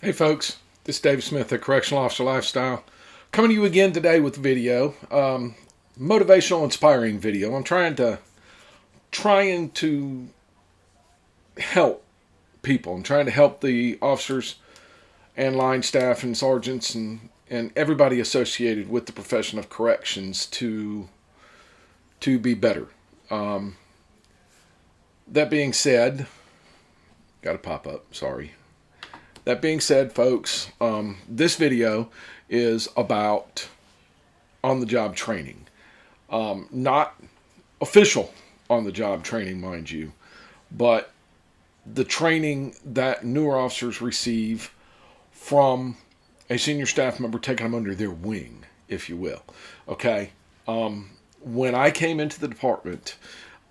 Hey folks, this is Dave Smith at Correctional Officer Lifestyle. Coming to you again today with a video, motivational, inspiring video. I'm trying to help people. I'm trying to help the officers and line staff and sergeants and everybody associated with the profession of corrections to be better. That being said, got to pop up. Sorry. That being said, folks, this video is about on-the-job training. Not official on-the-job training, mind you, but the training that newer officers receive from a senior staff member taking them under their wing, if you will. Okay? When I came into the department,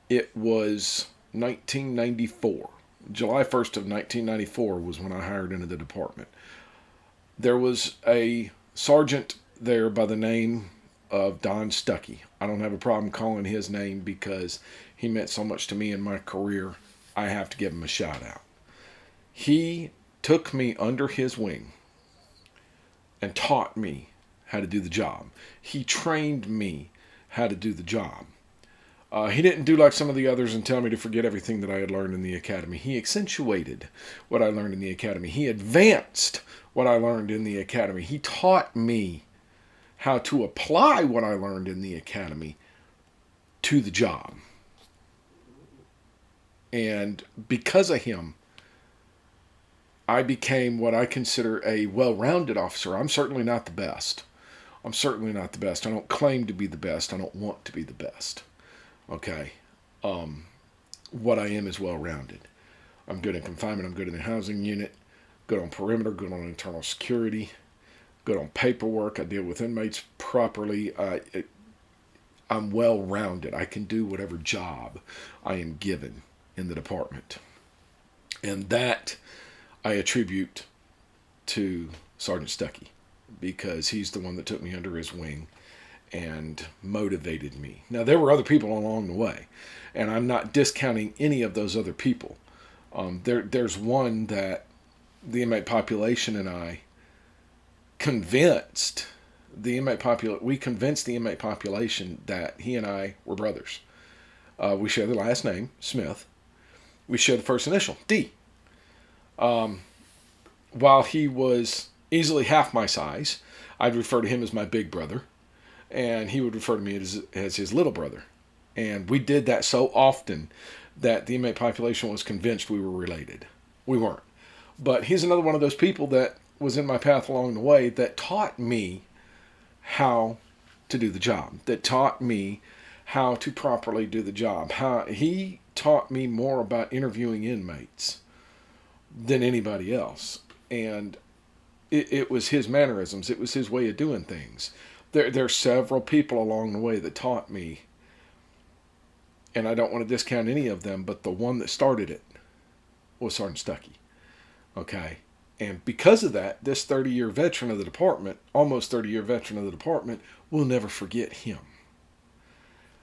it was 1994. July 1st of 1994 was when I hired into the department. There was a sergeant there by the name of Don Stuckey. I don't have a problem calling his name because he meant so much to me in my career. I have to give him a shout out. He took me under his wing and taught me how to do the job. He trained me how to do the job. He didn't do like some of the others and tell me to forget everything that I had learned in the academy. He accentuated what I learned in the academy. He advanced what I learned in the academy. He taught me how to apply what I learned in the academy to the job. And because of him, I became what I consider a well-rounded officer. I'm certainly not the best. I don't claim to be the best. I don't want to be the best. Okay. What I am is well-rounded. I'm good in confinement. I'm good in the housing unit. Good on perimeter. Good on internal security. Good on paperwork. I deal with inmates properly. I'm well-rounded. I can do whatever job I am given in the department. And that I attribute to Sergeant Stuckey because he's the one that took me under his wing and motivated me. Now, there were other people along the way, and I'm not discounting any of those other people. There's one that the inmate population and I convinced we convinced the inmate population that he and I were brothers. We share the last name, Smith. We share the first initial, D. While he was easily half my size, I'd refer to him as my big brother, and he would refer to me as his little brother. And we did that so often that the inmate population was convinced we were related. We weren't. But he's another one of those people that was in my path along the way that taught me how to do the job, that taught me how to properly do the job. He taught me more about interviewing inmates than anybody else. And it was his mannerisms. It was his way of doing things. There are several people along the way that taught me, and I don't want to discount any of them, but the one that started it was Sergeant Stuckey. Okay? And because of that, this 30-year veteran of the department, almost 30-year veteran of the department, will never forget him.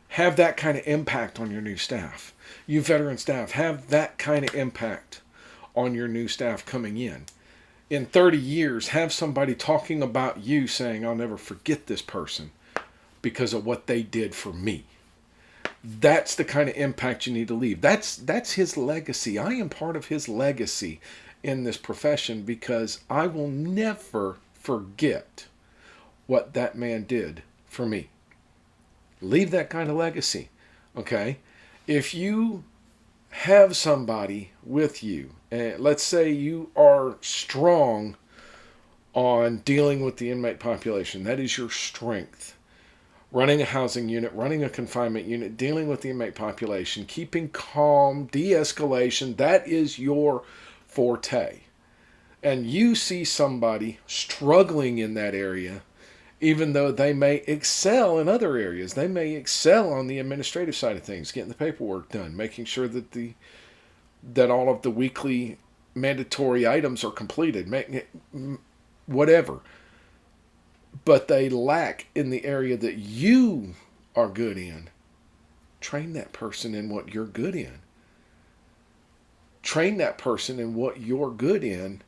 Have that kind of impact on your new staff. You veteran staff, have that kind of impact on your new staff coming in. In 30 years, have somebody talking about you saying, I'll never forget this person because of what they did for me. That's the kind of impact you need to leave. That's his legacy. I am part of his legacy in this profession because I will never forget what that man did for me. Leave that kind of legacy, okay? If you have somebody with you, and let's say you are strong on dealing with the inmate population, that is your strength. Running a housing unit, running a confinement unit, dealing with the inmate population, keeping calm, de-escalation, that is your forte. And you see somebody struggling in that area, even though they may excel in other areas. They may excel on the administrative side of things, getting the paperwork done, making sure that all of the weekly mandatory items are completed, making it whatever. But they lack in the area that you are good in. Train that person in what you're good in. Train that person in what you're good in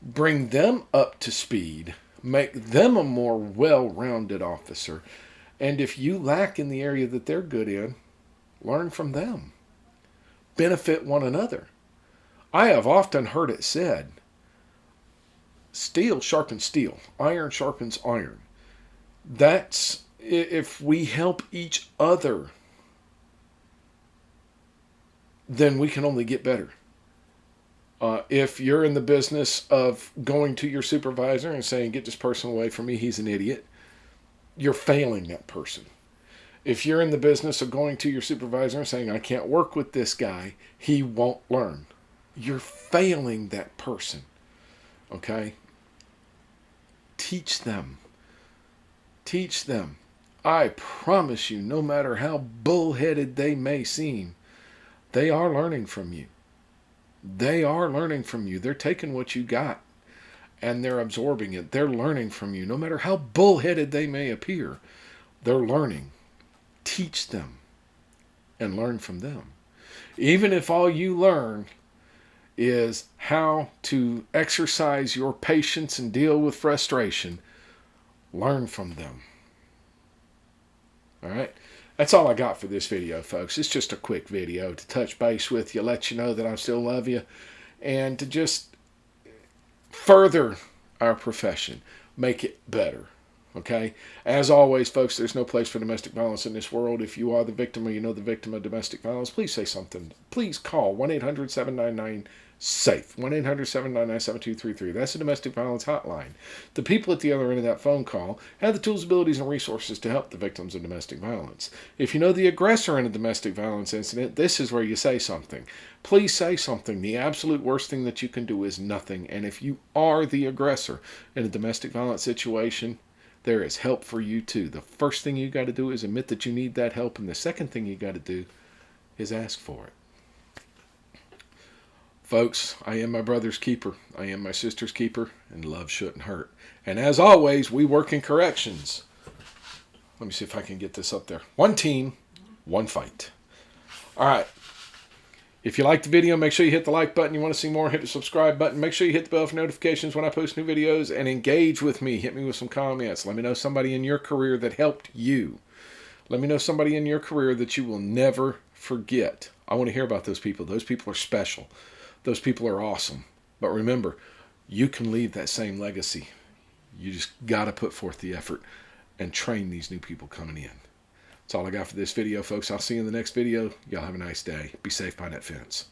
bring them up to speed, make them a more well-rounded officer. And if you lack in the area that they're good in, learn from them. Benefit one another. I have often heard it said, steel sharpens steel, iron sharpens iron. That's if we help each other, then we can only get better. If you're in the business of going to your supervisor and saying, get this person away from me, he's an idiot, you're failing that person. If you're in the business of going to your supervisor and saying, I can't work with this guy, he won't learn, you're failing that person. Okay? Teach them. Teach them. I promise you, no matter how bullheaded they may seem, they are learning from you. They are learning from you. They're taking what you got and they're absorbing it. They're learning from you. No matter how bullheaded they may appear, they're learning. Teach them and learn from them. Even if all you learn is how to exercise your patience and deal with frustration, learn from them. All right? That's all I got for this video, folks. It's just a quick video to touch base with you, let you know that I still love you, and to just further our profession, make it better. Okay? As always, folks, there's no place for domestic violence in this world. If you are the victim or you know the victim of domestic violence, please say something. Please call 1-800-799-SAFE, 1-800-799-7233. That's the domestic violence hotline. The people at the other end of that phone call have the tools, abilities, and resources to help the victims of domestic violence. If you know the aggressor in a domestic violence incident, this is where you say something. Please say something. The absolute worst thing that you can do is nothing. And if you are the aggressor in a domestic violence situation, there is help for you too. The first thing you got to do is admit that you need that help, and the second thing you got to do is ask for it. Folks, I am my brother's keeper. I am my sister's keeper, and love shouldn't hurt. And as always, we work in corrections. Let me see if I can get this up there. One team, one fight. All right. If you liked the video, make sure you hit the like button. You want to see more, hit the subscribe button. Make sure you hit the bell for notifications when I post new videos, and engage with me. Hit me with some comments. Let me know somebody in your career that helped you. Let me know somebody in your career that you will never forget. I want to hear about those people. Those people are special. Those people are awesome. But remember, you can leave that same legacy. You just got to put forth the effort and train these new people coming in. That's all I got for this video, folks. I'll see you in the next video. Y'all have a nice day. Be safe behind that fence.